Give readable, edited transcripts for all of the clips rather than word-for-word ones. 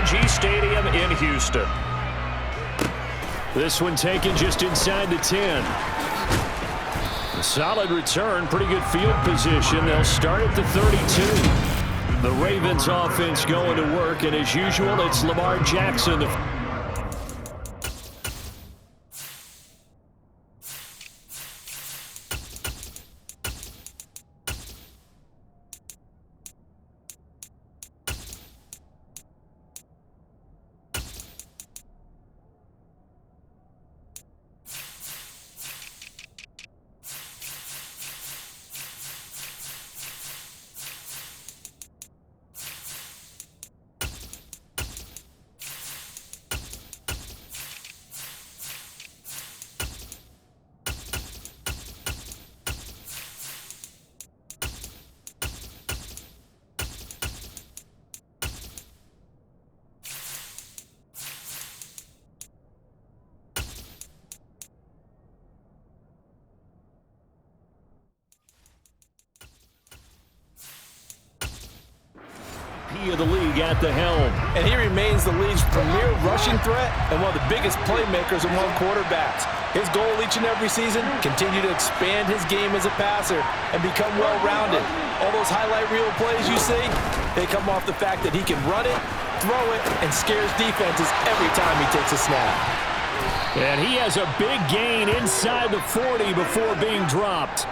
P&G Stadium in Houston. This one taken just inside the 10. A solid return, pretty good field position. They'll start at the 32. The Ravens offense going to work, and as usual, it's Lamar Jackson. Of the league at the helm. And he remains the league's premier rushing threat and one of the biggest playmakers among quarterbacks. His goal each and every season, continue to expand his game as a passer and become well-rounded. All those highlight reel plays you see, they come off the fact that he can run it, throw it, and scares defenses every time he takes a snap. And he has a big gain inside the 40 before being dropped.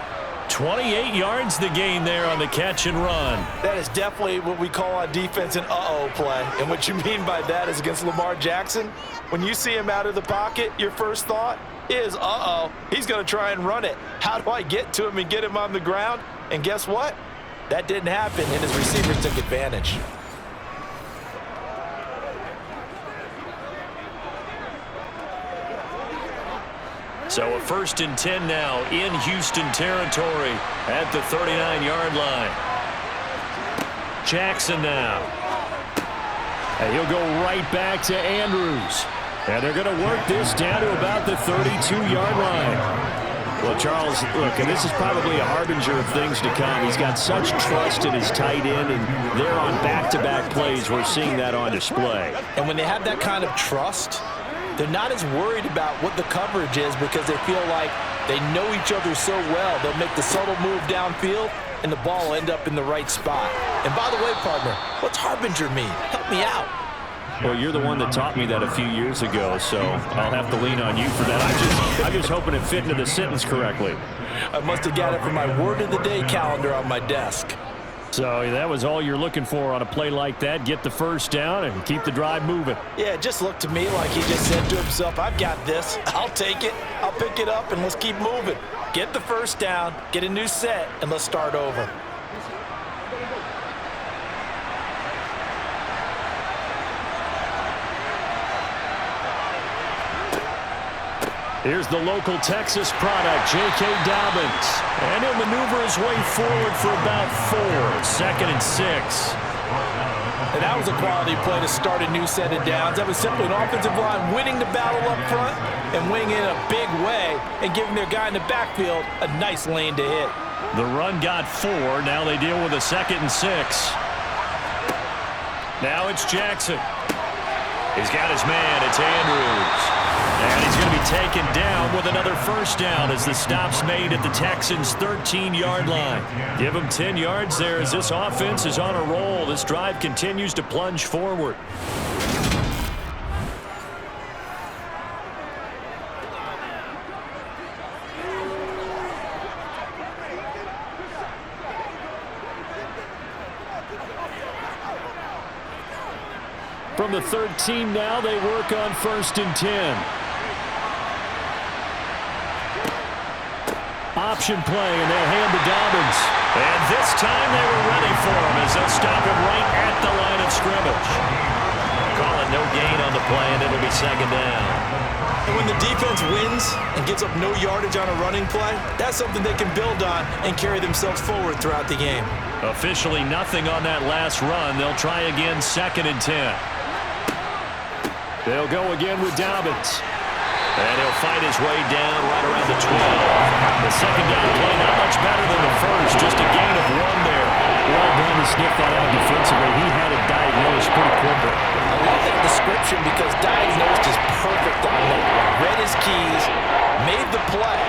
28 yards the gain there on the catch and run. That is definitely what we call on defense an uh-oh play. And what you mean by that is against Lamar Jackson, when you see him out of the pocket, your first thought is, uh-oh, he's going to try and run it. How do I get to him and get him on the ground? And guess what? That didn't happen, and his receivers took advantage. So a 1st and 10 now in Houston territory at the 39-yard line. Jackson now. And he'll go right back to Andrews. And they're going to work this down to about the 32-yard line. Well, Charles, look, and this is probably a harbinger of things to come. He's got such trust in his tight end, and they're on back-to-back plays. We're seeing that on display. And when they have that kind of trust, they're not as worried about what the coverage is because they feel like they know each other so well. They'll make the subtle move downfield, and the ball will end up in the right spot. And by the way, partner, what's harbinger mean? Help me out. Well, you're the one that taught me that a few years ago, so I'll have to lean on you for that. I'm just hoping it fit into the sentence correctly. I must have got it from my word of the day calendar on my desk. So that was all you're looking for on a play like that. Get the first down and keep the drive moving. Yeah, it just looked to me like he just said to himself, I've got this. I'll take it. I'll pick it up, and let's keep moving. Get the first down, get a new set, and let's start over. Here's the local Texas product, J.K. Dobbins. And he'll maneuver his way forward for about 4. 2nd and 6. And that was a quality play to start a new set of downs. That was simply an offensive line winning the battle up front and winning in a big way and giving their guy in the backfield a nice lane to hit. The run got 4. Now they deal with a 2nd and 6. Now it's Jackson. He's got his man. It's Andrews. And he's going to be taken down with another first down as the stop's made at the Texans' 13-yard line. Give him 10 yards there as this offense is on a roll. This drive continues to plunge forward. From the 13 now, they work on 1st and 10. Option play, and they'll hand to Dobbins. And this time they were ready for him as they'll stop him right at the line of scrimmage. Calling no gain on the play, and it'll be 2nd down. And when the defense wins and gets up no yardage on a running play, that's something they can build on and carry themselves forward throughout the game. Officially nothing on that last run. They'll try again 2nd and 10. They'll go again with Dobbins. And he'll fight his way down right around the 12. The 2nd down play not much better than the first, just a gain of 1 there. Well done to sniff that out defensively. He had it diagnosed pretty quickly. I love that description because diagnosed is perfect on that one. Read his keys, made the play,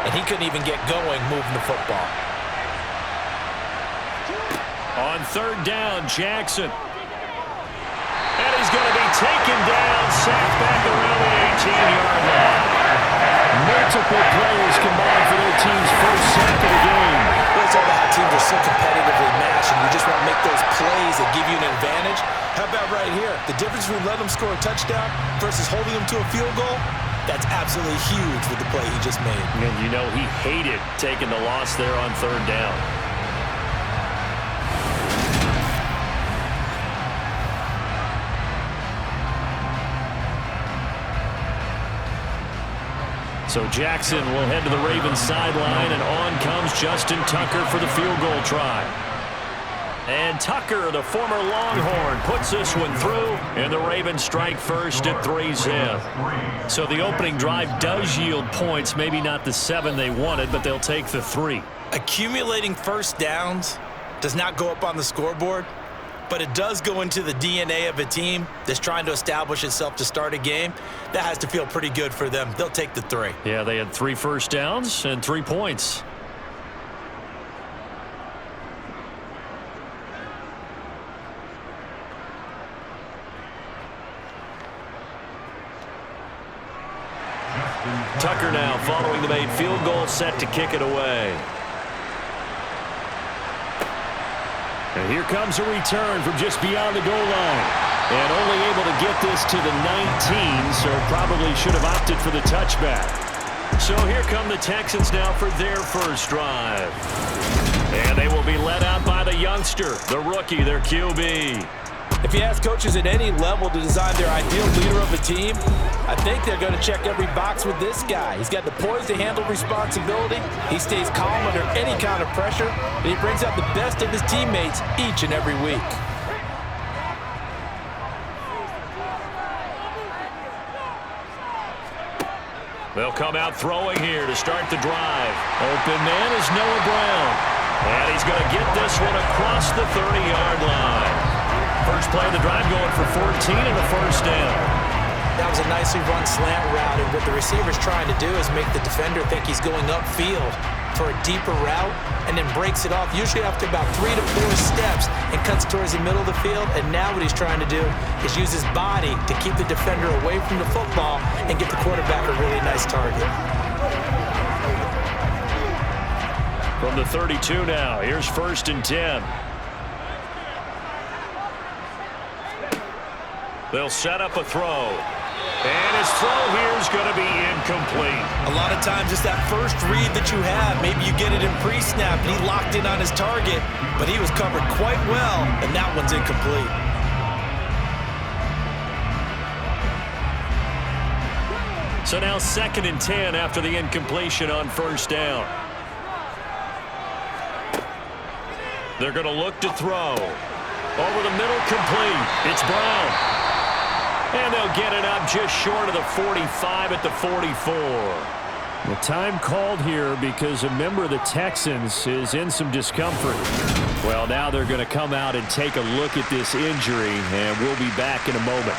and he couldn't even get going moving the football. On third down, Jackson. And he's going to be taken down, sacked back around the 18-yard line. Multiple players combined for their team's first sack of the game. Well, it's all about how teams are so competitively matched, and you just want to make those plays that give you an advantage. How about right here? The difference between letting them score a touchdown versus holding them to a field goal, that's absolutely huge with the play he just made. And you know he hated taking the loss there on third down. So Jackson will head to the Ravens sideline, and on comes Justin Tucker for the field goal try. And Tucker, the former Longhorn, puts this one through, and the Ravens strike first at 3-zip. So the opening drive does yield points, maybe not the 7 they wanted, but they'll take the 3. Accumulating first downs does not go up on the scoreboard, but it does go into the DNA of a team that's trying to establish itself to start a game. That has to feel pretty good for them. They'll take the 3. Yeah, they had 3 first downs and 3 points. Tucker now following the made field goal, set to kick it away. And here comes a return from just beyond the goal line. And only able to get this to the 19, so probably should have opted for the touchback. So here come the Texans now for their first drive. And they will be led out by the youngster, the rookie, their QB. If you ask coaches at any level to design their ideal leader of a team, I think they're going to check every box with this guy. He's got the poise to handle responsibility. He stays calm under any kind of pressure, and he brings out the best of his teammates each and every week. They'll come out throwing here to start the drive. Open man is Noah Brown. And he's going to get this one across the 30-yard line. First play of the drive going for 14 and a first down. That was a nicely run slant route, and what the receiver's trying to do is make the defender think he's going upfield for a deeper route and then breaks it off, usually after about 3 to 4 steps, and cuts towards the middle of the field. And now what he's trying to do is use his body to keep the defender away from the football and get the quarterback a really nice target. From the 32 now, here's 1st and 10. They'll set up a throw. And his throw here is going to be incomplete. A lot of times it's that first read that you have. Maybe you get it in pre-snap, and he locked in on his target, but he was covered quite well, and that one's incomplete. So now 2nd and 10 after the incompletion on first down. They're going to look to throw. Over the middle, complete. It's Brown. And they'll get it up just short of the 45 at the 44. The time called here because a member of the Texans is in some discomfort. Well, now they're going to come out and take a look at this injury, and we'll be back in a moment.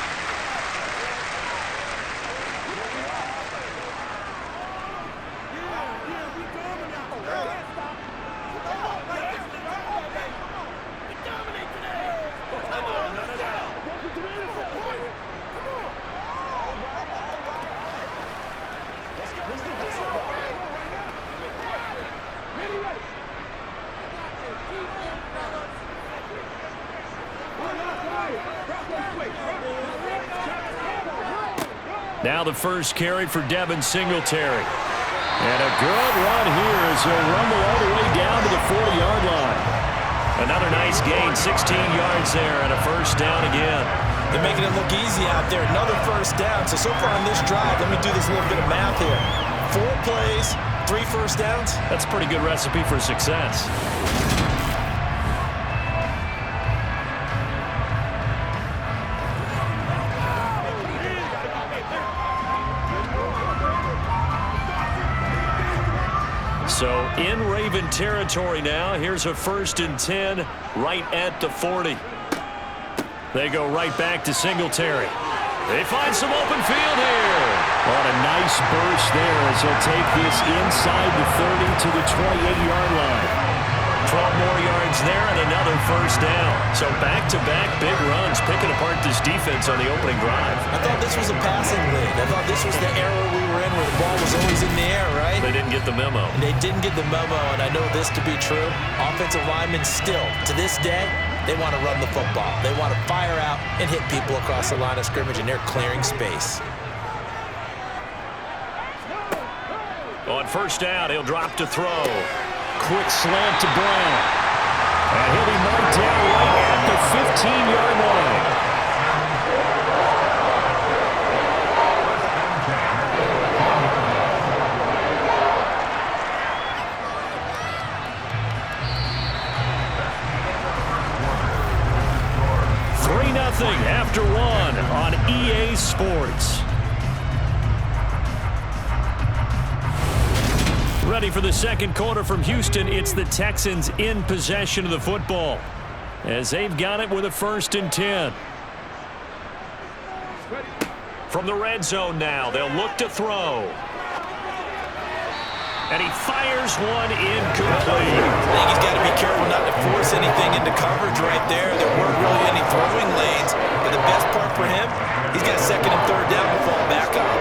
Now the first carry for Devin Singletary. And a good run here as he'll rumble all the way down to the 40-yard line. Another nice gain, 16 yards there, and a first down again. They're making it look easy out there. Another first down. So far on this drive, let me do this little bit of math here. 4 plays, 3 first downs. That's a pretty good recipe for success. So In Raven territory now. Here's a 1st and 10 right at the 40. They go right back to Singletary. They find some open field here. On a nice burst there as he'll take this inside the 30 to the 28-yard line. 12 more yards there and another 1st down. So back-to-back big runs, picking apart this defense on the opening drive. I thought this was a passing lead. I thought this was the era we were in where the ball was always in the air, right? They didn't get the memo. And they didn't get the memo, and I know this to be true. Offensive linemen still, to this day, they want to run the football. They want to fire out and hit people across the line of scrimmage, and they're clearing space. On 1st down, he'll drop to throw. Quick slant to Brown. And he'll be marked down right at the 15-yard line. After 1 on EA Sports. Ready for the second quarter from Houston. It's the Texans in possession of the football as they've got it with a 1st and 10. From the red zone now, they'll look to throw. And he fires one incomplete. I think he's got to be careful not to force anything into coverage right there. There weren't really any throwing lanes. But the best part for him, he's got 2nd and 3rd down to fall back on.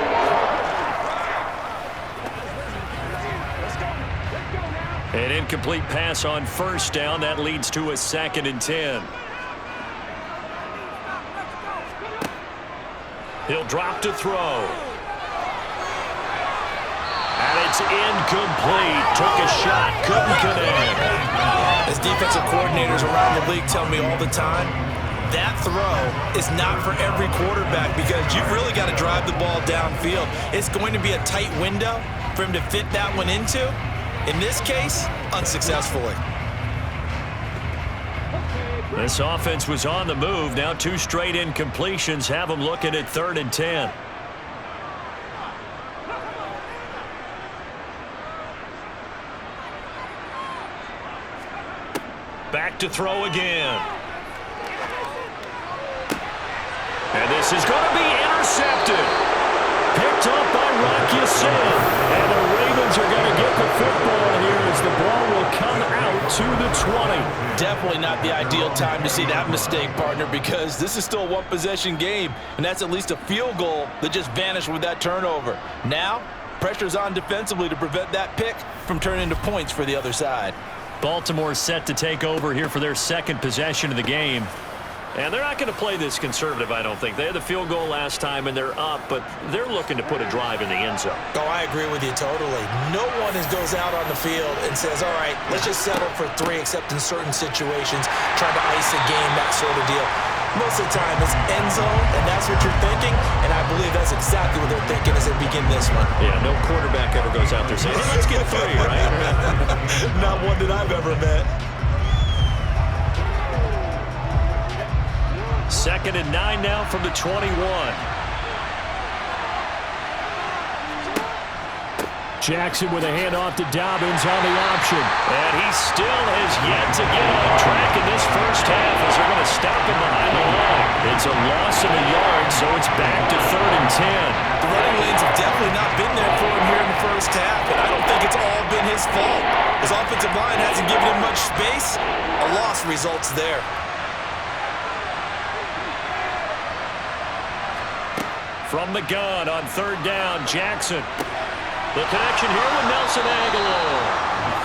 An incomplete pass on 1st down. That leads to a 2nd and 10. He'll drop to throw. And it's incomplete. Took a shot, couldn't connect. As defensive coordinators around the league tell me all the time, that throw is not for every quarterback because you've really got to drive the ball downfield. It's going to be a tight window for him to fit that one into. In this case, unsuccessfully. This offense was on the move. Now 2 straight incompletions have them looking at 3rd and 10. Back to throw again. And this is going to be intercepted. Picked up by Rocky Sin. And the Ravens are going to get the football here as the ball will come out to the 20. Definitely not the ideal time to see that mistake, partner, because this is still a one-possession game, and that's at least a field goal that just vanished with that turnover. Now, pressure's on defensively to prevent that pick from turning into points for the other side. Baltimore set to take over here for their 2nd possession of the game. And they're not going to play this conservative, I don't think. They had the field goal last time, and they're up, but they're looking to put a drive in the end zone. Oh, I agree with you totally. No one goes out on the field and says, all right, let's just settle for 3, except in certain situations, trying to ice a game, that sort of deal. Most of the time, it's end zone, and that's what you're thinking, and I believe that's exactly what they're thinking as they begin this one. Yeah, no quarterback ever goes out there saying, hey, let's get 3, right? Not one that I've ever met. 2nd and 9 now from the 21. Jackson with a handoff to Dobbins on the option. And he still has yet to get on track in this first half as they're going to stop him behind the line. It's a loss of a yard, so it's back to 3rd and 10. The running lanes have definitely not been there for him here in the first half, and I don't think it's all been his fault. His offensive line hasn't given him much space. A loss results there. From the gun on 3rd down, Jackson. The connection here with Nelson Aguilar.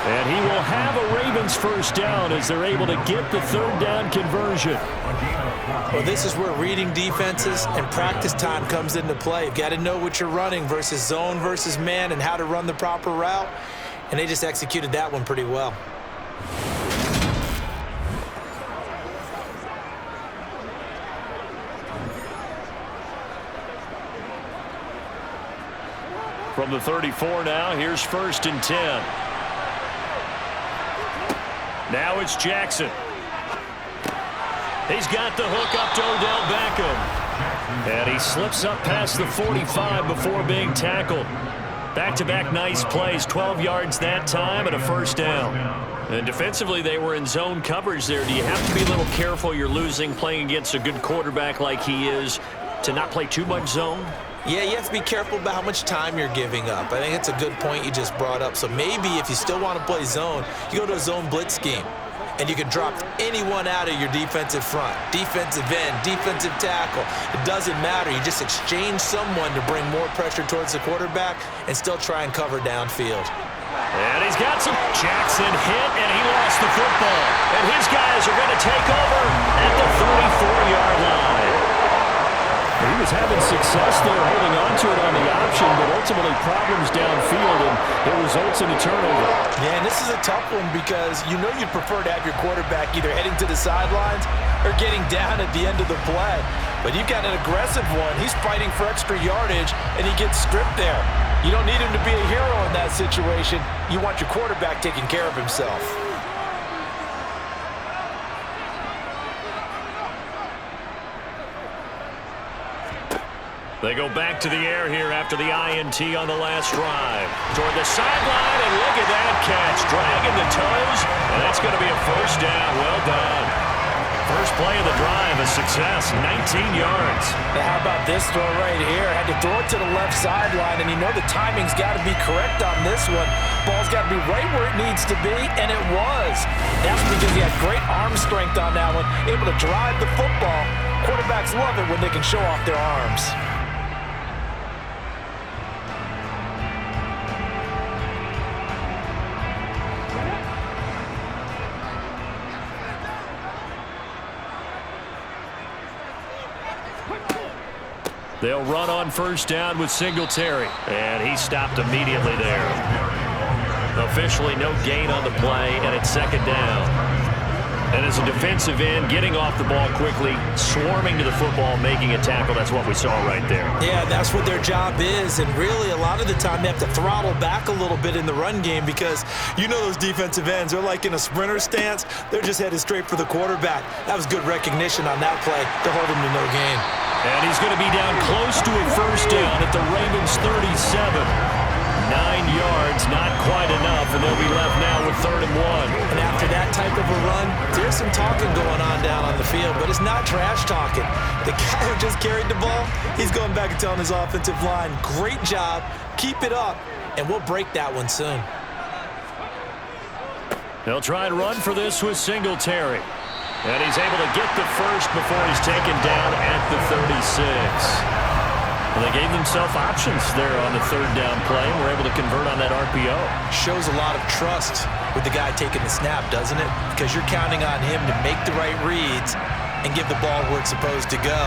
And he will have a Ravens 1st down as they're able to get the 3rd down conversion. Well, this is where reading defenses and practice time comes into play. You've got to know what you're running versus zone versus man and how to run the proper route. And they just executed that one pretty well. From the 34 now, here's 1st and 10. Now it's Jackson. He's got the hook up to Odell Beckham. And he slips up past the 45 before being tackled. Back-to-back nice plays, 12 yards that time and a first down. And defensively, they were in zone coverage there. Do you have to be a little careful? You're losing, playing against a good quarterback like he is, to not play too much zone? Yeah, you have to be careful about how much time you're giving up. I think it's a good point you just brought up. So maybe if you still want to play zone, you go to a zone blitz scheme. And you can drop anyone out of your defensive front, defensive end, defensive tackle. It doesn't matter. You just exchange someone to bring more pressure towards the quarterback and still try and cover downfield. And he's got some. Jackson hit, and he lost the football. And his guys are going to take over at the 34-yard line. He was having success there, holding on to it on the option, but ultimately problems downfield, and it results in a turnover. Yeah, and this is a tough one because you know you'd prefer to have your quarterback either heading to the sidelines or getting down at the end of the play. But you've got an aggressive one. He's fighting for extra yardage, and he gets stripped there. You don't need him to be a hero in that situation. You want your quarterback taking care of himself. They go back to the air here after the INT on the last drive. Toward the sideline, and look at that catch. Dragging the toes, and that's going to be a first down. Well done. First play of the drive, a success, 19 yards. Now how about this throw right here? Had to throw it to the left sideline, and you know the timing's got to be correct on this one. Ball's got to be right where it needs to be, and it was. That's because he had great arm strength on that one, able to drive the football. Quarterbacks love it when they can show off their arms. They'll run on first down with Singletary. And he stopped immediately there. Officially no gain on the play, and it's second down. And as a defensive end, getting off the ball quickly, swarming to the football, making a tackle, that's what we saw right there. Yeah, that's what their job is, and really a lot of the time they have to throttle back a little bit in the run game because you know those defensive ends, they're like in a sprinter stance. They're just headed straight for the quarterback. That was good recognition on that play to hold him to no gain. And he's going to be down close to a first down at the Ravens' 37. 9 yards, not quite enough, and they'll be left now with 3rd and 1. And after that type of a run, there's some talking going on down on the field, but it's not trash talking. The guy who just carried the ball, he's going back and telling his offensive line, great job, keep it up, and we'll break that one soon. They'll try and run for this with Singletary. And he's able to get the first before he's taken down at the 36. Well, they gave themselves options there on the 3rd down play and were able to convert on that RPO. Shows a lot of trust with the guy taking the snap, doesn't it? Because you're counting on him to make the right reads and give the ball where it's supposed to go.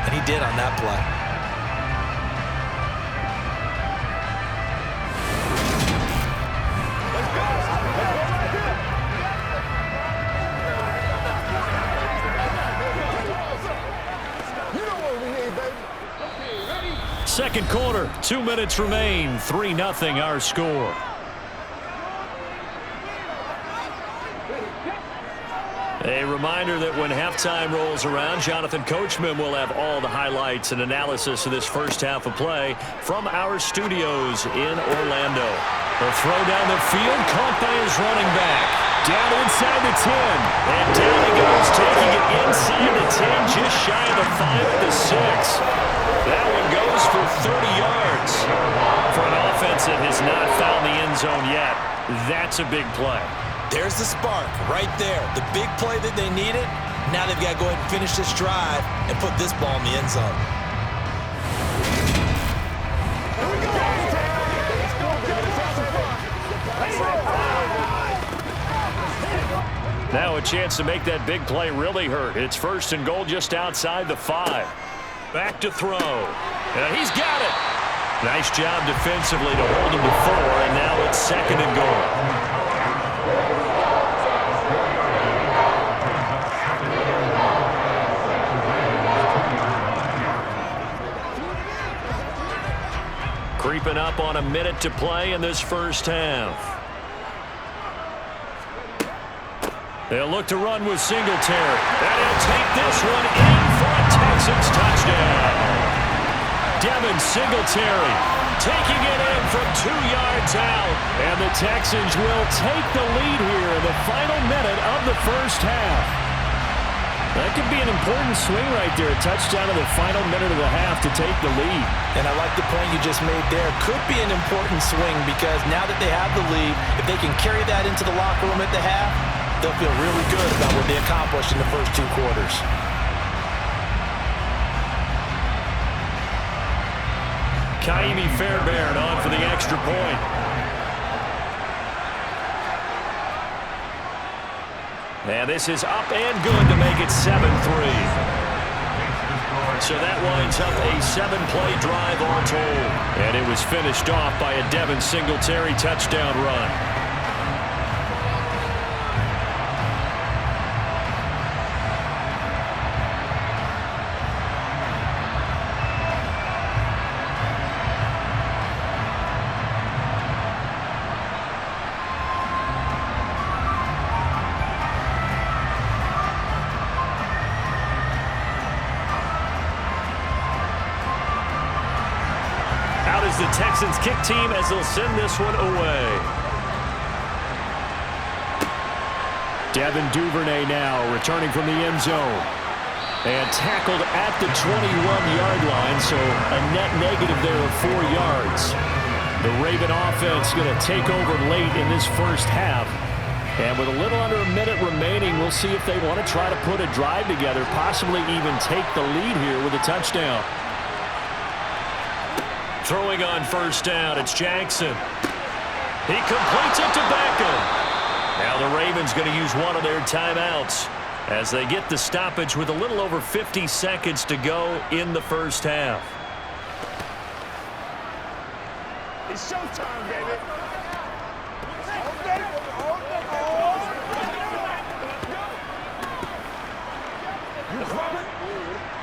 And he did on that play. Second quarter, 2 minutes remain, 3-0 our score. A reminder that when halftime rolls around, Jonathan Coachman will have all the highlights and analysis of this first half of play from our studios in Orlando. A throw down the field, caught by his running back. Down inside the 10, and down he goes, taking it inside the 10, just shy of the 5 at the 6. That one goes for 30 yards. For an offense that has not found the end zone yet, that's a big play. There's the spark right there. The big play that they needed. Now they've got to go ahead and finish this drive and put this ball in the end zone. Now a chance to make that big play really hurt. It's 1st and goal just outside the 5. Back to throw. And he's got it. Nice job defensively to hold him to 4, and now it's 2nd and goal. Creeping up on a minute to play in this first half. They'll look to run with Singletary. And he'll take this one in for a Texans touchdown. Devin Singletary taking it in from 2 yards out. And the Texans will take the lead here in the final minute of the first half. That could be an important swing right there. A touchdown in the final minute of the half to take the lead. And I like the point you just made there. Could be an important swing because now that they have the lead, if they can carry that into the locker room at the half, they'll feel really good about what they accomplished in the first 2 quarters. Kaimi Fairbairn on for the extra point. And this is up and good to make it 7-3. So that winds up a 7-play drive all told. And it was finished off by a Devin Singletary touchdown run. The Texans kick team as they'll send this one away. Devin Duvernay now returning from the end zone. And tackled at the 21-yard line, so a net negative there of 4 yards. The Raven offense going to take over late in this first half. And with a little under a minute remaining, we'll see if they want to try to put a drive together, possibly even take the lead here with a touchdown. Throwing on first down, it's Jackson. He completes it to Beckham. Now the Ravens going to use one of their timeouts as they get the stoppage with a little over 50 seconds to go in the first half. It's showtime, baby.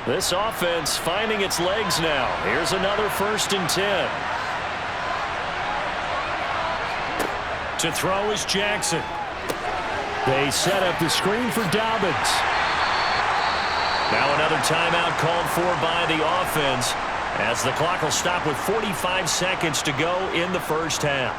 This offense finding its legs now. Here's another 1st and 10. To throw is Jackson. They set up the screen for Dobbins. Now another timeout called for by the offense as the clock will stop with 45 seconds to go in the first half.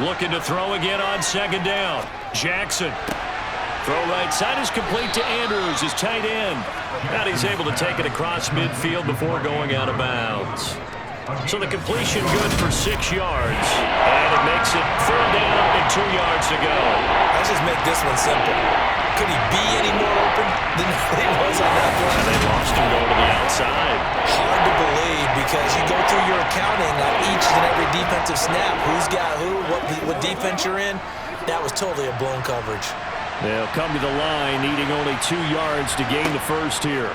Looking to throw again on 2nd down. Jackson. Throw right side is complete to Andrews, his tight end. And he's able to take it across midfield before going out of bounds. So the completion good for 6 yards. And it makes it 3rd down and 2 yards to go. Let's just make this one simple. Could he be any more open than he was on that one? And they lost him going to the outside. Hard to believe because you go through your accounting on each and every defensive snap. Who's got who, what defense you're in. That was totally a blown coverage. They'll come to the line, needing only 2 yards to gain the first here.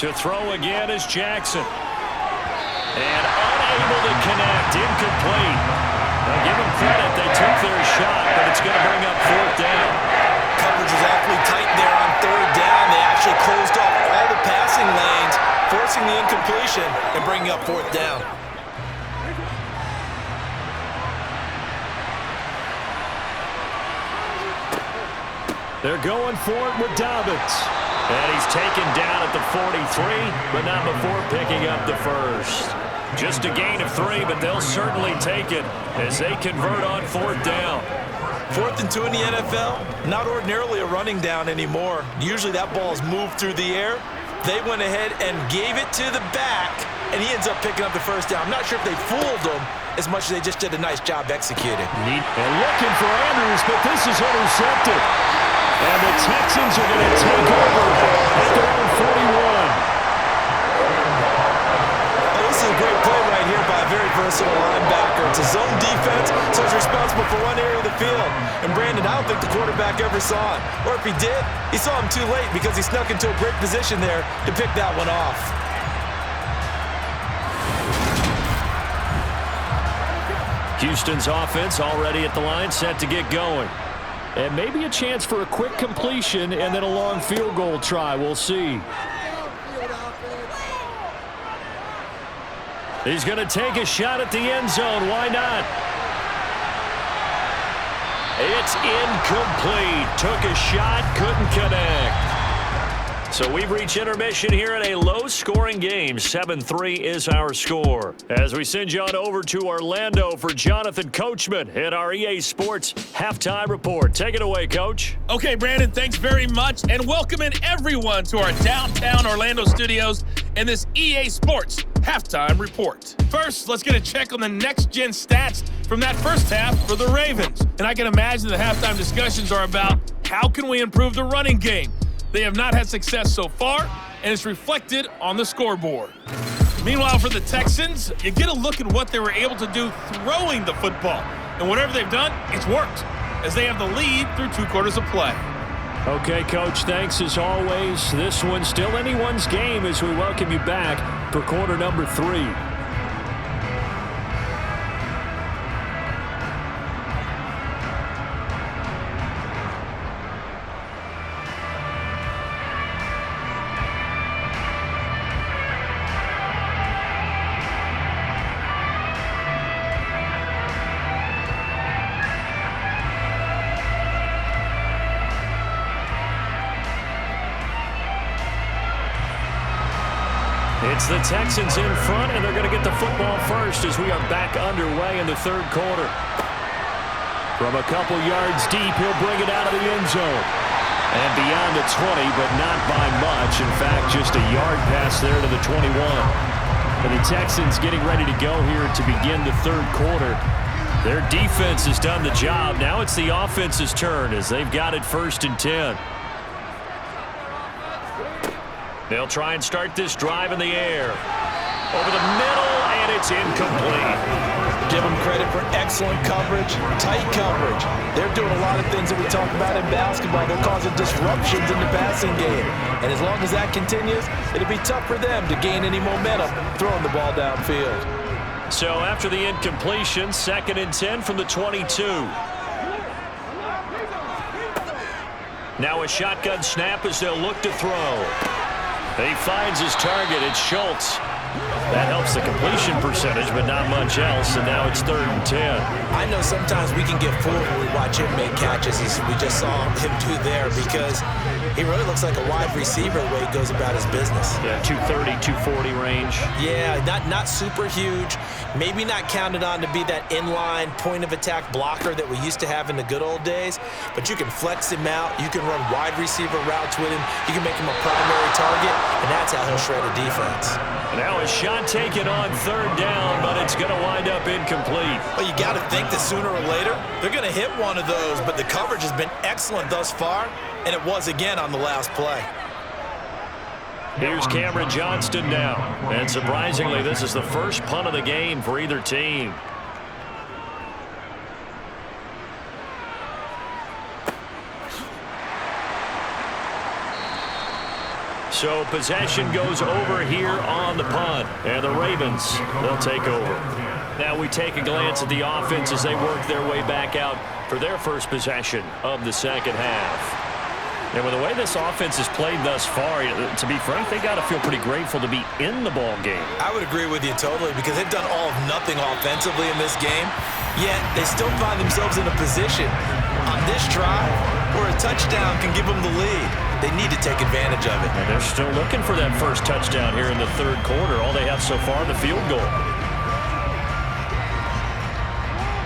To throw again is Jackson. And unable to connect, incomplete. Now give them credit, they took their shot, but it's going to bring up 4th down. Coverage was awfully tight there on 3rd down. They actually closed off all the passing lanes, forcing the incompletion and bringing up 4th down. They're going for it with Dobbins. And he's taken down at the 43, but not before picking up the first. Just a gain of 3, but they'll certainly take it as they convert on 4th down. 4th and 2 in the NFL, not ordinarily a running down anymore. Usually that ball is moved through the air. They went ahead and gave it to the back, and he ends up picking up the first down. I'm not sure if they fooled him as much as they just did a nice job executing. And looking for Andrews, but this is intercepted. And the Texans are going to take over at their own 41. Oh, this is a great play right here by a very versatile linebacker. It's a zone defense, so he's responsible for one area of the field. And Brandon, I don't think the quarterback ever saw him. Or if he did, he saw him too late because he snuck into a great position there to pick that one off. Houston's offense already at the line, set to get going. And maybe a chance for a quick completion and then a long field goal try. We'll see. He's going to take a shot at the end zone. Why not? It's incomplete. Took a shot, couldn't connect. So we've reached intermission here in a low-scoring game. 7-3 is our score. As we send you on over to Orlando for Jonathan Coachman in our EA Sports Halftime Report. Take it away, Coach. Okay, Brandon, thanks very much. And welcoming everyone to our downtown Orlando studios in this EA Sports Halftime Report. First, let's get a check on the next-gen stats from that first half for the Ravens. And I can imagine the halftime discussions are about how can we improve the running game. They have not had success so far, and it's reflected on the scoreboard. Meanwhile, for the Texans, you get a look at what they were able to do throwing the football. And whatever they've done, it's worked, as they have the lead through 2 quarters of play. Okay, Coach, thanks as always. This one's still anyone's game as we welcome you back for quarter number 3. It's the Texans in front, and they're going to get the football first as we are back underway in the 3rd quarter. From a couple yards deep, he'll bring it out of the end zone. And beyond the 20, but not by much. In fact, just a yard pass there to the 21. And the Texans getting ready to go here to begin the 3rd quarter. Their defense has done the job. Now it's the offense's turn as they've got it 1st and 10. They'll try and start this drive in the air. Over the middle, and it's incomplete. Give them credit for excellent coverage, tight coverage. They're doing a lot of things that we talk about in basketball. They're causing disruptions in the passing game. And as long as that continues, it'll be tough for them to gain any momentum throwing the ball downfield. So after the incompletion, 2nd and 10 from the 22. Now a shotgun snap as they'll look to throw. He finds his target. It's Schultz. That helps the completion percentage, but not much else, and now it's 3rd and 10. I know sometimes we can get fooled when we watch him make catches, as we just saw him do there, because he really looks like a wide receiver the way he goes about his business. Yeah, 230, 240 range. Yeah, not super huge. Maybe not counted on to be that inline point-of-attack blocker that we used to have in the good old days, but you can flex him out. You can run wide receiver routes with him. You can make him a primary target, and that's how he'll shred a defense. Now a shot taken on 3rd down, but it's going to wind up incomplete. Well, you got to think that sooner or later they're going to hit one of those, but the coverage has been excellent thus far, and it was again on the last play. Here's Cameron Johnston now. And surprisingly, this is the first punt of the game for either team. So possession goes over here on the punt. And the Ravens, they'll take over. Now we take a glance at the offense as they work their way back out for their first possession of the 2nd half. And with the way this offense has played thus far, to be frank, they got to feel pretty grateful to be in the ball game. I would agree with you totally, because they've done all of nothing offensively in this game, yet they still find themselves in a position on this drive where a touchdown can give them the lead. They need to take advantage of it. And they're still looking for that first touchdown here in the 3rd quarter. All they have so far, the field goal.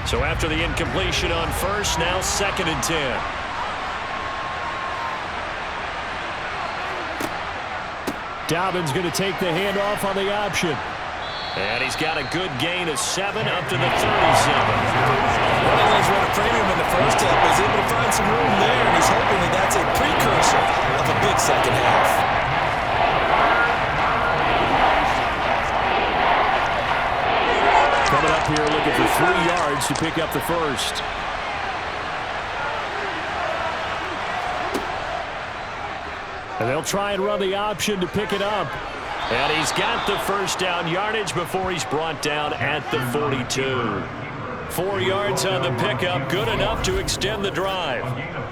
So after the incompletion on 1st, now 2nd and 10. Dobbins going to take the handoff on the option. And he's got a good gain of 7 up to the 37. He's run a premium in the first half, but he's able to find some room there, and he's hoping that that's a precursor of a big second half. Coming up here looking for 3 yards to pick up the first. And they'll try and run the option to pick it up. And he's got the first down yardage before he's brought down at the 42. 4 yards on the pickup, good enough to extend the drive.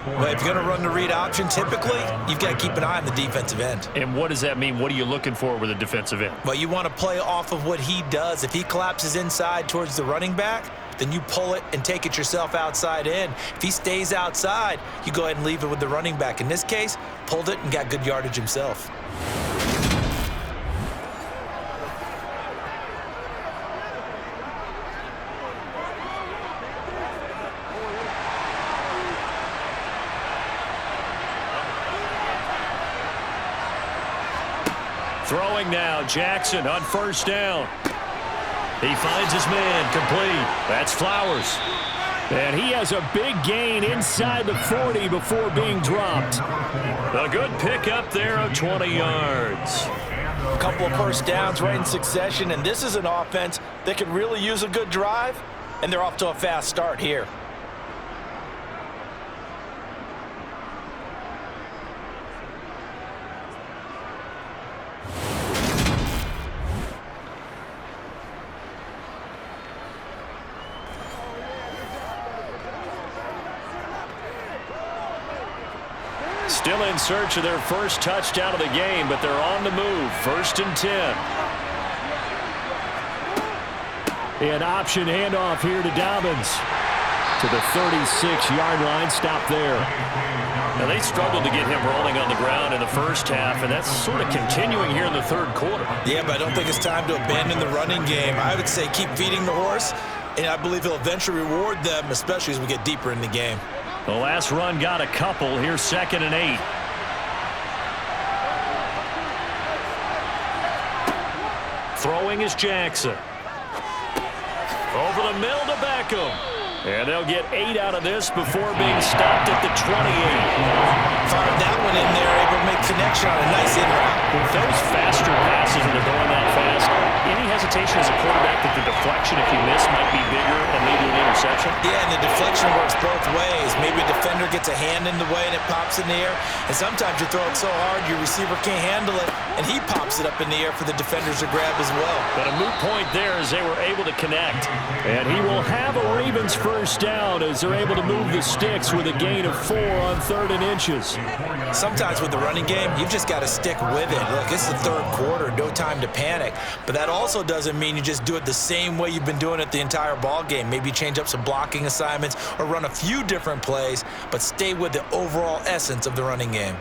Well, if you're going to run the read option, typically, you've got to keep an eye on the defensive end. And what does that mean? What are you looking for with a defensive end? Well, you want to play off of what he does. If he collapses inside towards the running back, then you pull it and take it yourself outside in. If he stays outside, you go ahead and leave it with the running back. In this case, pulled it and got good yardage himself. Throwing now, Jackson on first down. He finds his man, complete. That's Flowers. And he has a big gain inside the 40 before being dropped. A good pickup there of 20 yards. A couple of first downs right in succession, and this is an offense that can really use a good drive, and they're off to a fast start here. Still in search of their first touchdown of the game, but they're on the move. 1st and 10. An option handoff here to Dobbins. To the 36-yard line. Stop there. Now, they struggled to get him rolling on the ground in the first half, and that's sort of continuing here in the third quarter. Yeah, but I don't think it's time to abandon the running game. I would say keep feeding the horse, and I believe he'll eventually reward them, especially as we get deeper in the game. The last run got a couple. Here's 2nd and 8. Throwing is Jackson. Over the middle to Beckham. And they'll get 8 out of this before being stopped at the 28. Fired that one in there, able to make connection on a nice in route. With those faster passes and they're going that fast, any hesitation as a quarterback that the deflection, if you miss, might be bigger and lead to an interception? Yeah, and the deflection works both ways. Maybe a defender gets a hand in the way and it pops in the air. And sometimes you throw it so hard your receiver can't handle it, and he pops it up in the air for the defenders to grab as well. But a moot point there as they were able to connect. And he will have a Ravens first down as they're able to move the sticks with a gain of 4 on 3rd and inches. Sometimes with the running game, you've just got to stick with it. Look, it's the third quarter, no time to panic. But that also doesn't mean you just do it the same way you've been doing it the entire ball game. Maybe change up some blocking assignments or run a few different plays, but stay with the overall essence of the running game.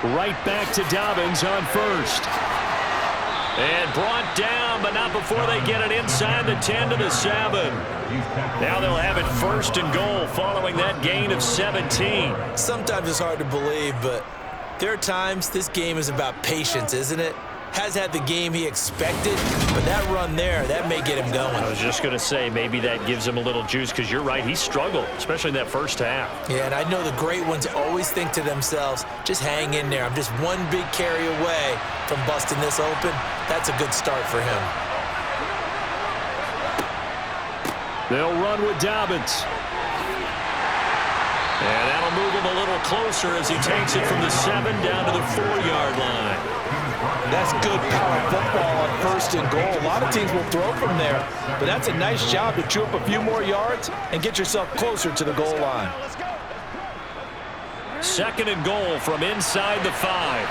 Right back to Dobbins on first. And brought down, but not before they get it inside the 10 to the 7. Now they'll have it 1st and goal following that gain of 17. Sometimes it's hard to believe, but there are times this game is about patience, isn't it? Has had the game he expected, but that run there, that may get him going. I was just going to say, maybe that gives him a little juice, because you're right, he struggled, especially in that first half. Yeah, and I know the great ones always think to themselves, just hang in there. I'm just one big carry away from busting this open. That's a good start for him. They'll run with Dobbins. And that'll move him a little closer as he takes it from the 7 down to the 4-yard line. That's good power football on 1st and goal. A lot of teams will throw from there, but that's a nice job to chew up a few more yards and get yourself closer to the goal line. 2nd and goal from inside the 5.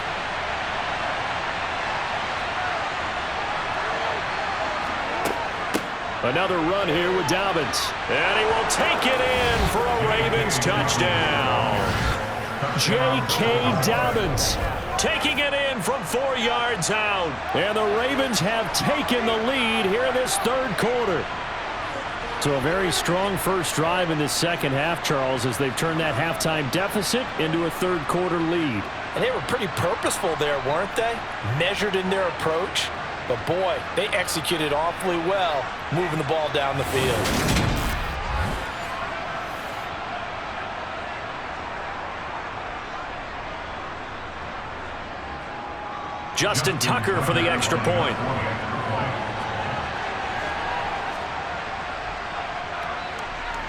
Another run here with Dobbins. And he will take it in for a Ravens touchdown. J.K. Dobbins taking it in from 4 yards out. And the Ravens have taken the lead here in this third quarter. So a very strong first drive in this second half, Charles, as they've turned that halftime deficit into a third quarter lead. And they were pretty purposeful there, weren't they? Measured in their approach. But boy, they executed awfully well, moving the ball down the field. Justin Tucker for the extra point.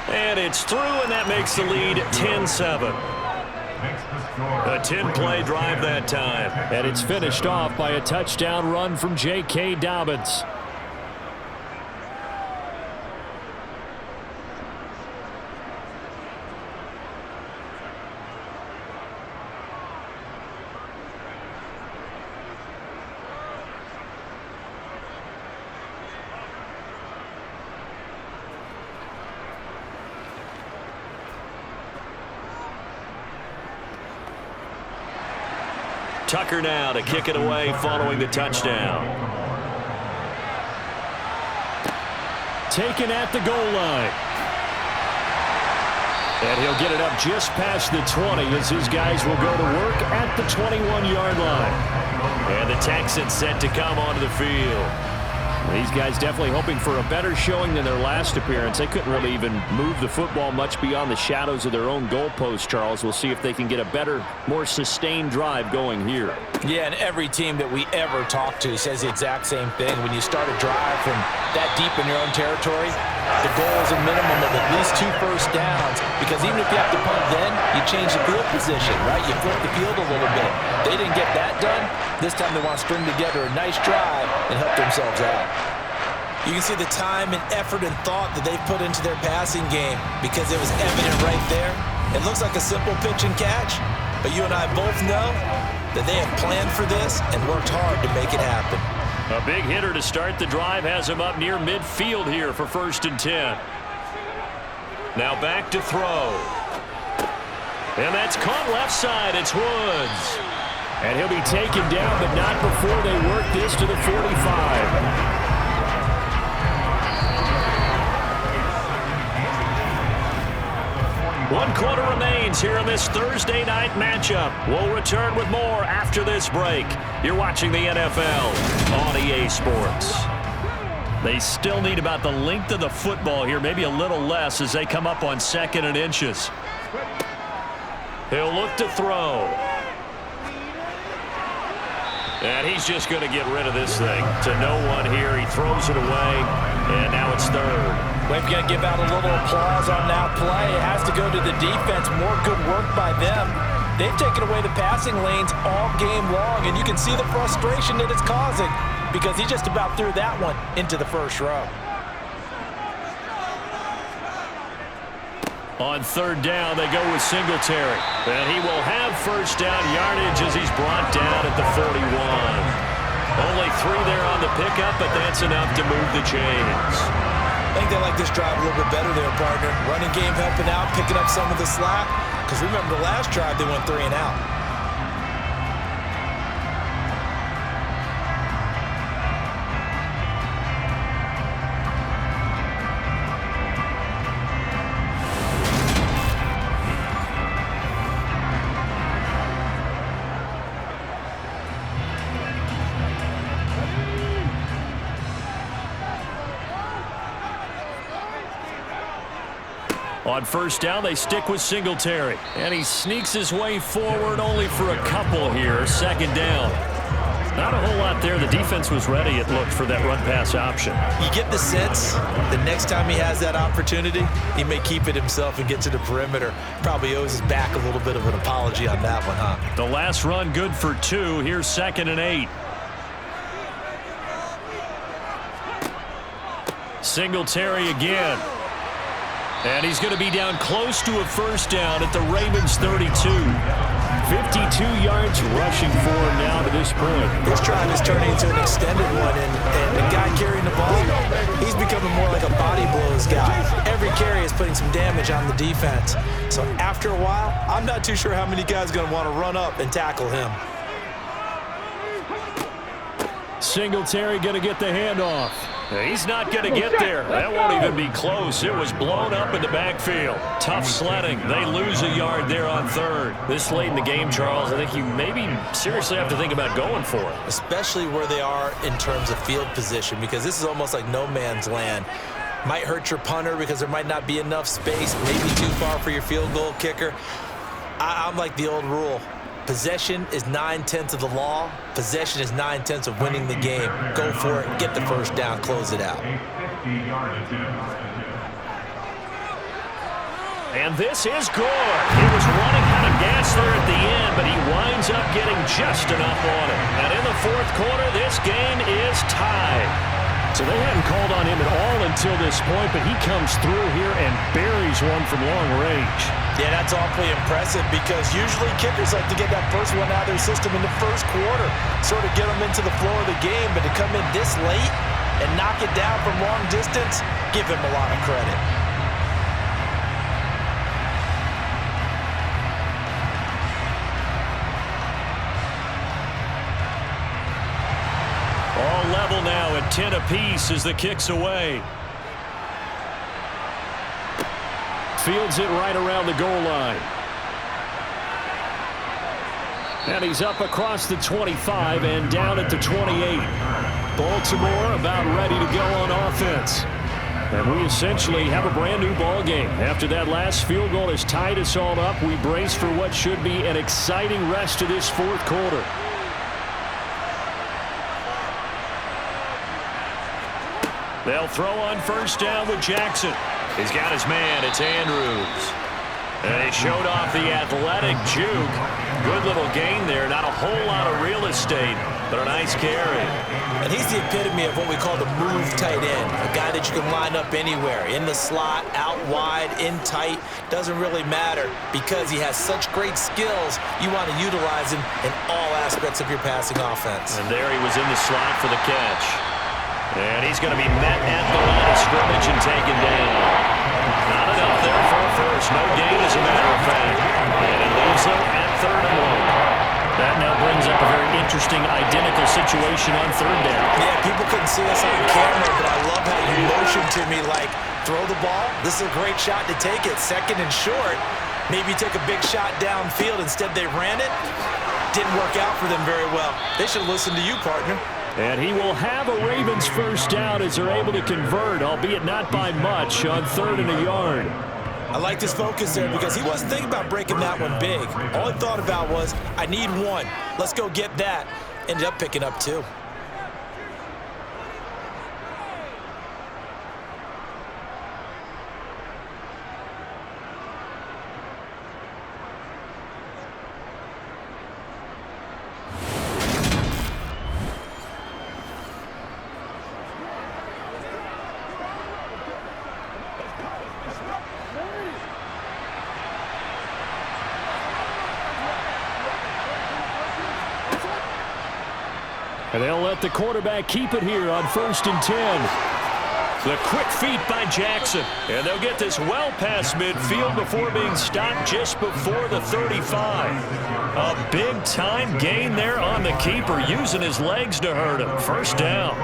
And it's through, and that makes the lead 10-7. A 10-play drive that time. And it's finished off by a touchdown run from J.K. Dobbins. Tucker now to kick it away following the touchdown. Taken at the goal line. And he'll get it up just past the 20 as his guys will go to work at the 21-yard line. And the Texans set to come onto the field. These guys definitely hoping for a better showing than their last appearance. They couldn't really even move the football much beyond the shadows of their own goalpost, Charles. We'll see if they can get a better, more sustained drive going here. Yeah, and every team that we ever talk to says the exact same thing. When you start a drive from that deep in your own territory, the goal is a minimum of at least 2 first downs, because even if you have to punt then, you change the field position, right? You flip the field a little bit. They didn't get that done. This time they want to string together a nice drive and help themselves out. You can see the time and effort and thought that they've put into their passing game, because it was evident right there. It looks like a simple pitch and catch, but you and I both know that they have planned for this and worked hard to make it happen. A big hitter to start the drive has him up near midfield here for 1st and 10. Now back to throw. And that's caught left side. It's Woods. And he'll be taken down, but not before they work this to the 45. One quarter remains here in this Thursday night matchup. We'll return with more after this break. You're watching the NFL on EA Sports. They still need about the length of the football here, maybe a little less as they come up on 2nd and inches. He'll look to throw. And he's just going to get rid of this thing to no one here. He throws it away, and now it's 3rd. We've got to give out a little applause on that play. It has to go to the defense. More good work by them. They've taken away the passing lanes all game long, and you can see the frustration that it's causing, because he just about threw that one into the 1st row. On 3rd down, they go with Singletary. And he will have 1st down yardage as he's brought down at the 41. Only 3 there on the pickup, but that's enough to move the chains. I think they like this drive a little bit better there, partner. Running game helping out, picking up some of the slack. Because remember the last drive, they went 3 and out. On 1st down, they stick with Singletary. And he sneaks his way forward only for a couple here. 2nd down. Not a whole lot there. The defense was ready, it looked, for that run-pass option. You get the sense the next time he has that opportunity, he may keep it himself and get to the perimeter. Probably owes his back a little bit of an apology on that one, huh? The last run good for 2. Here's 2nd and 8. Singletary again. And he's going to be down close to a 1st down at the Ravens 32. 52 yards rushing for him now to this point. This drive is turning into an extended one, and the guy carrying the ball, he's becoming more like a body blows guy. Every carry is putting some damage on the defense. So after a while, I'm not too sure how many guys are going to want to run up and tackle him. Singletary going to get the handoff. He's not going to get there. That won't even be close. It was blown up in the backfield. Tough sledding. They lose a yard there on 3rd. This late in the game, Charles, I think you maybe seriously have to think about going for it. Especially where they are in terms of field position, because this is almost like no man's land. Might hurt your punter because there might not be enough space, maybe too far for your field goal kicker. I'm like the old rule. Possession is 9/10 of the law. Possession is 9/10 of winning the game. Go for it. Get the 1st down. Close it out. And this is good. He was running out of gas there at the end, but he winds up getting just enough on it. And in the fourth quarter, this game is tied. So they hadn't called on him at all until this point, but he comes through here and buries one from long range. Yeah, that's awfully impressive because usually kickers like to get that first one out of their system in the first quarter, sort of get them into the flow of the game, but to come in this late and knock it down from long distance, give him a lot of credit. All level now at 10 apiece as the kick's away. Fields it right around the goal line. And he's up across the 25 and down at the 28. Baltimore about ready to go on offense. And we essentially have a brand new ball game. After that last field goal has tied us all up, we brace for what should be an exciting rest of this fourth quarter. They'll throw on first down with Jackson. He's got his man. It's Andrews. And he showed off the athletic juke. Good little gain there. Not a whole lot of real estate, but a nice carry. And he's the epitome of what we call the move tight end. A guy that you can line up anywhere. In the slot, out wide, in tight. Doesn't really matter because he has such great skills. You want to utilize him in all aspects of your passing offense. And there he was in the slot for the catch. And he's going to be met at the line of scrimmage and taken down. Not enough there for a first. No gain, as a matter of fact. And it leaves them at 3rd and 1. That now brings up a very interesting identical situation on 3rd down. Yeah, people couldn't see us on camera, but I love how you motioned to me like, throw the ball. This is a great shot to take it. 2nd and short. Maybe take a big shot downfield. Instead, they ran it. Didn't work out for them very well. They should listen to you, partner. And he will have a Ravens first down as they're able to convert, albeit not by much, on 3rd and a yard. I like his focus there because he wasn't thinking about breaking that one big. All he thought about was, I need one. Let's go get that. Ended up picking up 2. And they'll let the quarterback keep it here on 1st and 10. The quick feet by Jackson. And they'll get this well past midfield before being stopped just before the 35. A big-time gain there on the keeper, using his legs to hurt him. First down.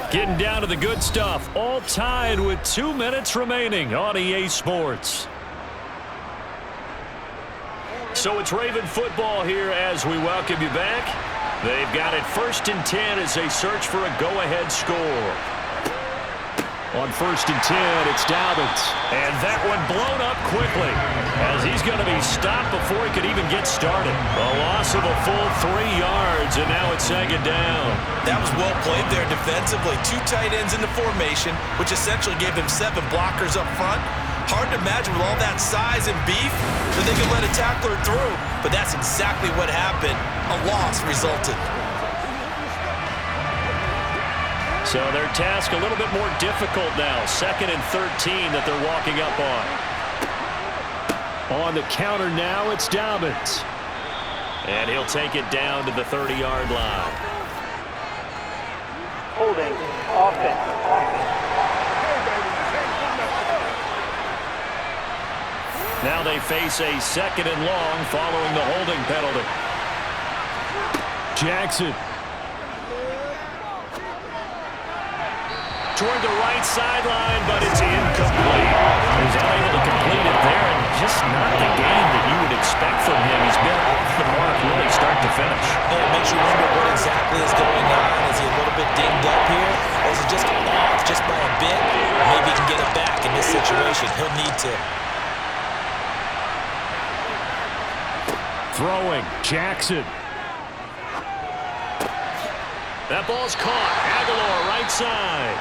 Getting down to the good stuff, all tied with 2 minutes remaining on EA Sports. So it's Raven football here as we welcome you back. They've got it 1st and 10 as they search for a go-ahead score. On 1st and 10, it's Dobbins. And that one blown up quickly as he's going to be stopped before he could even get started. A loss of a full 3 yards, and now it's 2nd down. That was well played there defensively. 2 tight ends in the formation, which essentially gave them 7 blockers up front. Hard to imagine with all that size and beef that they could let a tackler through. But that's exactly what happened. A loss resulted. So their task a little bit more difficult now. 2nd and 13 that they're walking up on. On the counter now, it's Dobbins. And he'll take it down to the 30-yard line. Holding offense. Now they face a 2nd and long following the holding penalty. Jackson. Toward the right sideline, but it's incomplete. He's unable to complete it there, and just not the game that you would expect from him. He's been off the mark really starting start to finish. Yeah, it makes you wonder what exactly is going on. Is he a little bit dinged up here? Or is it just off just by a bit? Maybe he can get it back in this situation. He'll need to. Throwing, Jackson. That ball's caught. Aguilar, right side.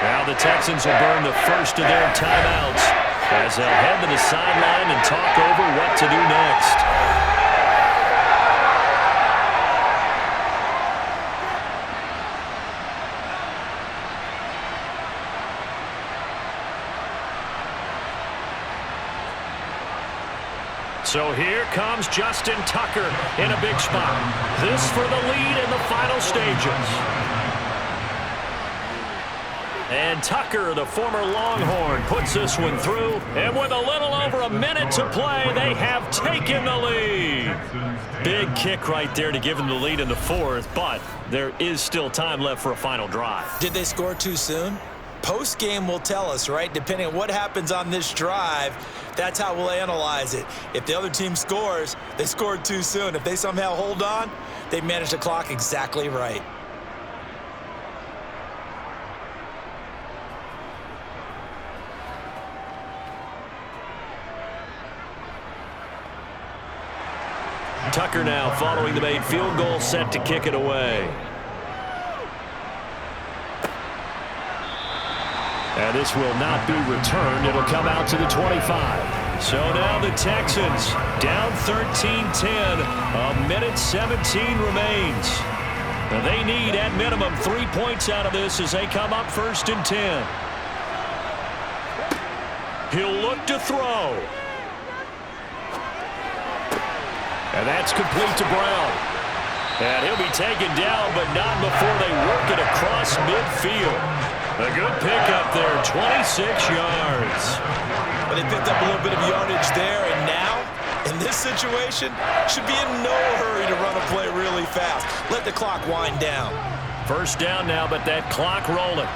Now the Texans will burn the first of their timeouts as they'll head to the sideline and talk over what to do next. So here comes Justin Tucker in a big spot. This for the lead in the final stages. And Tucker, the former Longhorn, puts this one through. And with a little over a minute to play, they have taken the lead. Big kick right there to give them the lead in the fourth, but there is still time left for a final drive. Did they score too soon? Post-game will tell us, right? Depending on what happens on this drive, that's how we'll analyze it. If the other team scores, they scored too soon. If they somehow hold on, they managed the clock exactly right. Tucker now following the made field goal, set to kick it away. And this will not be returned. It'll come out to the 25. So now the Texans down 13-10. A minute 17 remains. Now they need at minimum 3 points out of this as they come up 1st and 10. He'll look to throw. And that's complete to Brown. And he'll be taken down, but not before they work it across midfield. A good pickup there, 26 yards. But they picked up a little bit of yardage there, and now, in this situation, should be in no hurry to run a play really fast. Let the clock wind down. First down now, but that clock rolling.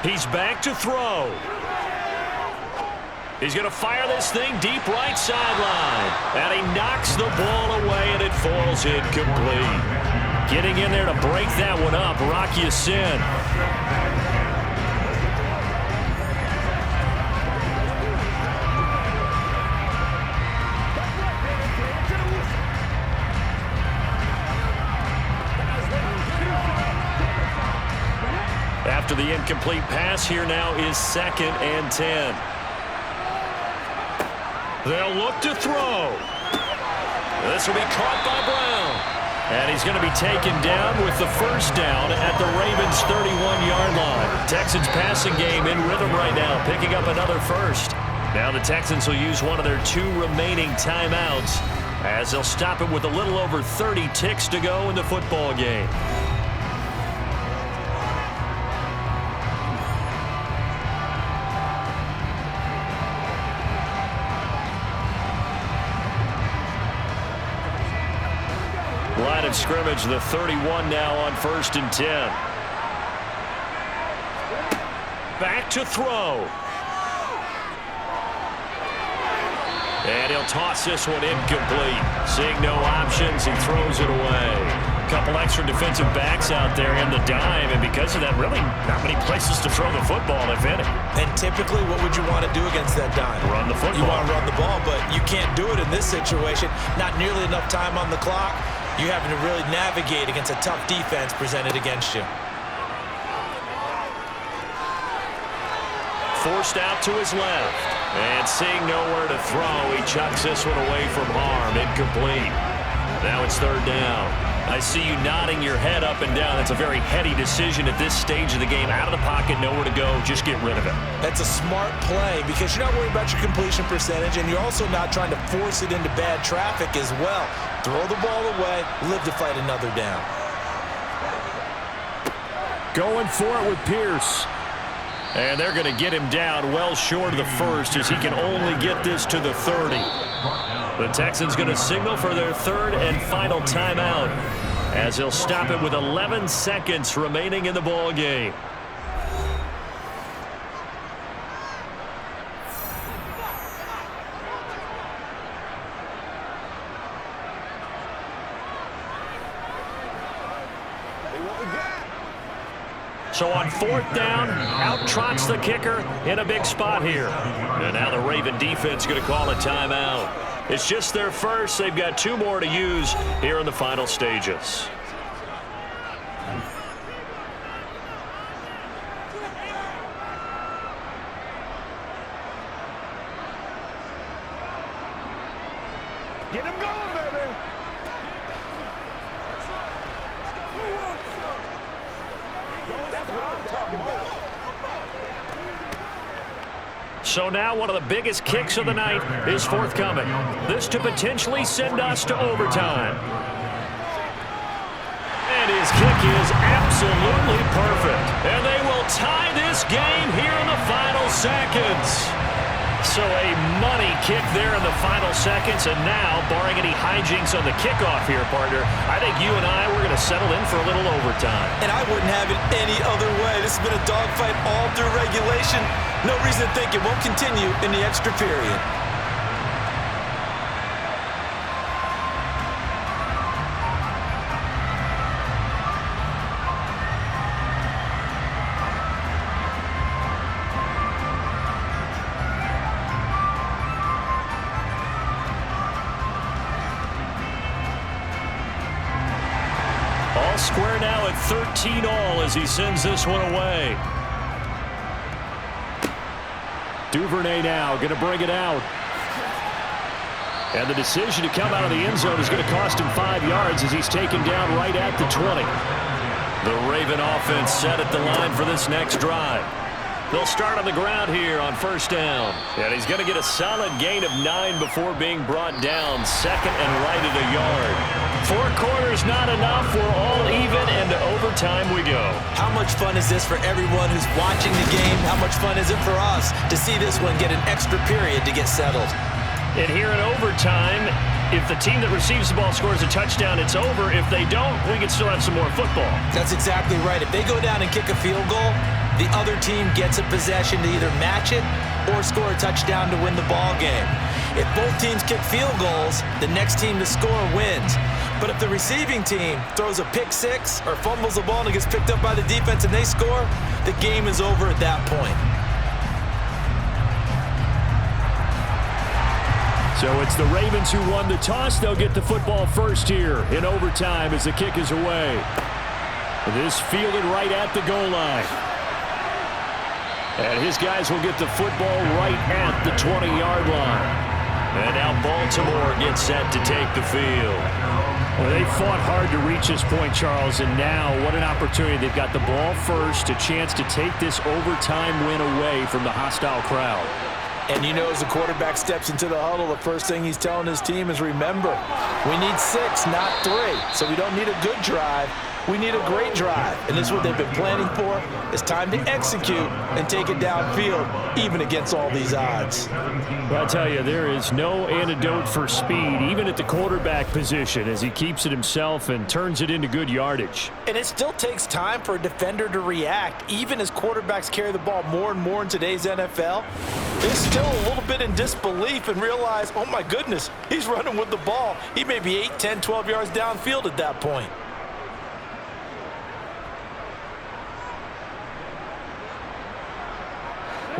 He's back to throw. He's going to fire this thing deep right sideline. And he knocks the ball away, and it falls incomplete. Getting in there to break that one up, Rock Ya-Sin. After the incomplete pass, here now is 2nd and 10. They'll look to throw. This will be caught by Brown. And he's going to be taken down with the first down at the Ravens' 31-yard line. Texans passing game in rhythm right now, picking up another first. Now the Texans will use one of their 2 remaining timeouts as they'll stop it with a little over 30 ticks to go in the football game. Line of scrimmage, the 31 now on 1st and 10. Back to throw. And he'll toss this one incomplete. Seeing no options, he throws it away. A couple extra defensive backs out there in the dime, and because of that, really not many places to throw the football, if any. And typically, what would you want to do against that dime? Run the football. You want to run the ball, but you can't do it in this situation. Not nearly enough time on the clock. You're having to really navigate against a tough defense presented against you. Forced out to his left. And seeing nowhere to throw, he chucks this one away from harm. Incomplete. Now it's 3rd down. I see you nodding your head up and down. That's a very heady decision at this stage of the game. Out of the pocket, nowhere to go. Just get rid of it. That's a smart play because you're not worried about your completion percentage, and you're also not trying to force it into bad traffic as well. Throw the ball away, live to fight another down. Going for it with Pierce. And they're going to get him down well short of the first as he can only get this to the 30. The Texans going to signal for their 3rd and final timeout as they'll stop it with 11 seconds remaining in the ball game. So on 4th down, out trots the kicker in a big spot here. And now the Raven defense going to call a timeout. It's just their first. They've got 2 more to use here in the final stages. Get him going, baby. So now one of the biggest kicks of the night is forthcoming. This to potentially send us to overtime. And his kick is absolutely perfect. And they will tie this game here in the final seconds. So a money kick there in the final seconds, and now, barring any hijinks on the kickoff here, partner, I think you and I, we're going to settle in for a little overtime. And I wouldn't have it any other way. This has been a dogfight all through regulation. No reason to think it won't continue in the extra period. Square now at 13 all as he sends this one away. Duvernay now going to bring it out. And the decision to come out of the end zone is going to cost him 5 yards as he's taken down right at the 20. The Raven offense set at the line for this next drive. They'll start on the ground here on 1st down. And he's going to get a solid gain of 9 before being brought down. 2nd and right at a yard. 4 quarters not enough. We're all even, and to overtime we go. How much fun is this for everyone who's watching the game? How much fun is it for us to see this one get an extra period to get settled? And here in overtime, if the team that receives the ball scores a touchdown, it's over. If they don't, we can still have some more football. That's exactly right. If they go down and kick a field goal, the other team gets a possession to either match it or score a touchdown to win the ball game. If both teams kick field goals, the next team to score wins. But if the receiving team throws a pick 6 or fumbles the ball and it gets picked up by the defense and they score, the game is over at that point. So it's the Ravens who won the toss. They'll get the football first here in overtime as the kick is away. This fielded right at the goal line. And his guys will get the football right at the 20-yard line. And now Baltimore gets set to take the field. Well, they fought hard to reach this point, Charles, and now what an opportunity. They've got the ball first, a chance to take this overtime win away from the hostile crowd. And you know, as the quarterback steps into the huddle, the first thing he's telling his team is, remember, we need 6, not 3. So we don't need a good drive. We need a great drive. And this is what they've been planning for. It's time to execute and take it downfield, even against all these odds. Well, I tell you, there is no antidote for speed, even at the quarterback position, as he keeps it himself and turns it into good yardage. And it still takes time for a defender to react, even as quarterbacks carry the ball more and more in today's NFL. They're still a little bit in disbelief and realize, oh my goodness, he's running with the ball. He may be 8, 10, 12 yards downfield at that point.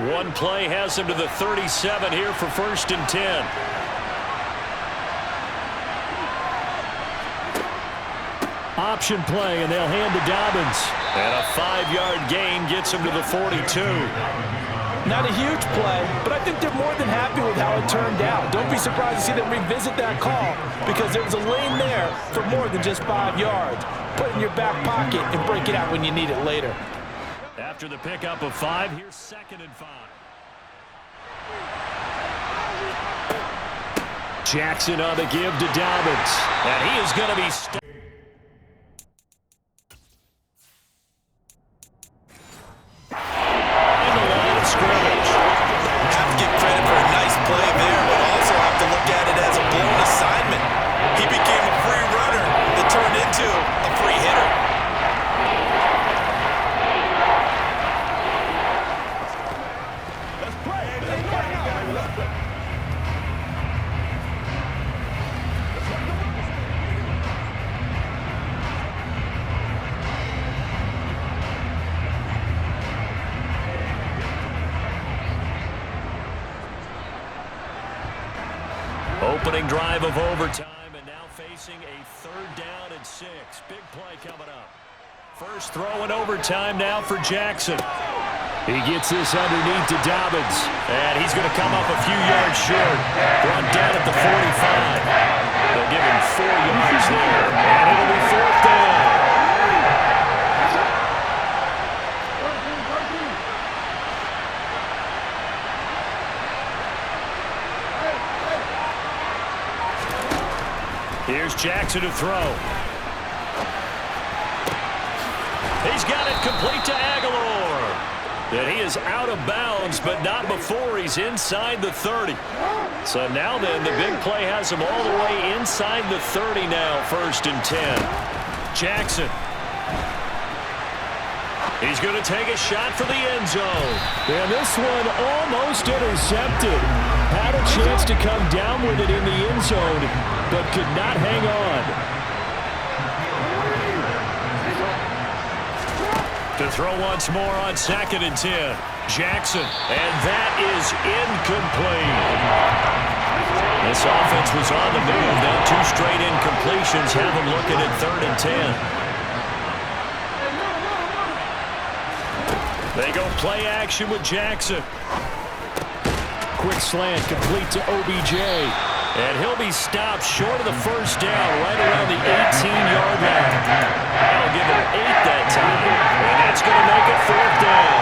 One play has him to the 37 here for 1st and 10. Option play, and they'll hand to Dobbins. And a 5-yard gain gets him to the 42. Not a huge play, but I think they're more than happy with how it turned out. Don't be surprised to see them revisit that call, because there was a lane there for more than just 5 yards. Put it in your back pocket and break it out when you need it later. After the pickup of 5, here's 2nd and 5. Jackson on the give to Dobbins. And he is going to be stuck. In the line of scrimmage. Have to give credit for a nice play there, but also have to look at it as a blown assignment. He became a free runner that turned into a free hitter. opening drive of overtime, and now facing a 3rd down and 6. Big play coming up. First throw in overtime now for Jackson. He gets this underneath to Dobbins, and he's going to come up a few yards short. Brought down at the 45. They'll give him 4 yards there, and it'll be 4th down. Here's Jackson to throw. He's got it complete to Aguilar. And he is out of bounds, but not before he's inside the 30. So now then, the big play has him all the way inside the 30 now, 1st and 10. Jackson. He's going to take a shot for the end zone. And this one almost intercepted. Had a chance to come down with it in the end zone, but could not hang on. To throw once more on 2nd and 10. Jackson, and that is incomplete. This offense was on the move. Now 2 straight incompletions have them looking at 3rd and 10. They go play action with Jackson. Quick slant complete to OBJ. And he'll be stopped short of the 1st down right around the 18-yard line. That'll give him 8 that time. And that's going to make it 4th down.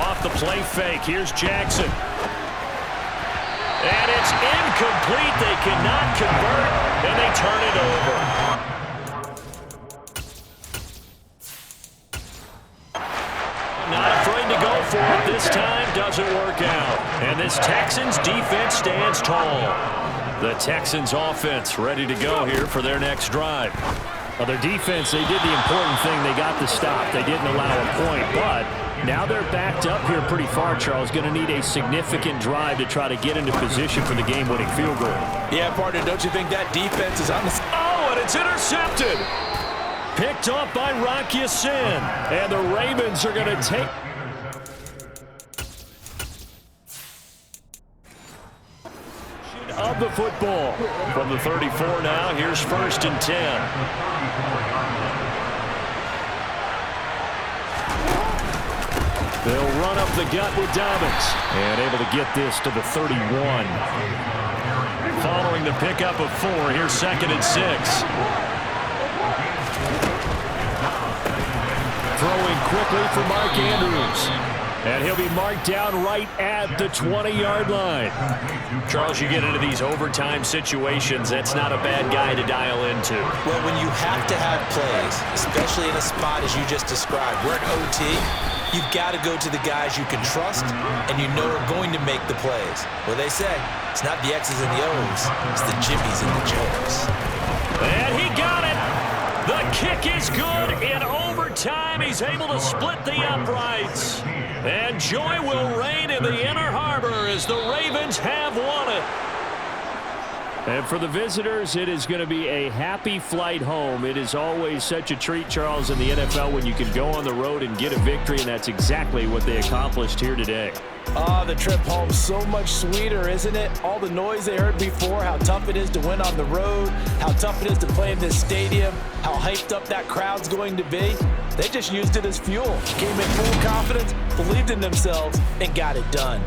Off the play fake. Here's Jackson. And it's incomplete. They cannot convert, and they turn it over. Not afraid to go for it. This time doesn't work out. And this Texans defense stands tall. The Texans offense ready to go here for their next drive. Well, their defense, they did the important thing. They got the stop. They didn't allow a point, but now they're backed up here pretty far, Charles. Going to need a significant drive to try to get into position for the game-winning field goal. Yeah, partner, don't you think that defense is on the... Oh, and it's intercepted. Picked off by Rock Ya-Sin. And the Ravens are going to take... of the football. From the 34 now, here's 1st and 10. They'll run up the gut with Dobbins. And able to get this to the 31. Following the pickup of 4, here's 2nd and 6. Throwing quickly for Mark Andrews. And he'll be marked down right at the 20-yard line. Charles, you get into these overtime situations, that's not a bad guy to dial into. Well, when you have to have plays, especially in a spot as you just described, we're at OT, you've got to go to the guys you can trust and you know are going to make the plays. Well, they say, it's not the X's and the O's, it's the Jimmies and the Joes. And he got it! The kick is good in overtime. He's able to split the uprights. And joy will reign in the Inner Harbor as the Ravens have won it. And for the visitors, it is going to be a happy flight home. It is always such a treat, Charles, in the NFL when you can go on the road and get a victory, and that's exactly what they accomplished here today. The trip home so much sweeter, isn't it? All the noise they heard before, how tough it is to win on the road, how tough it is to play in this stadium, how hyped up that crowd's going to be. They just used it as fuel. Came in full confidence, believed in themselves, and got it done.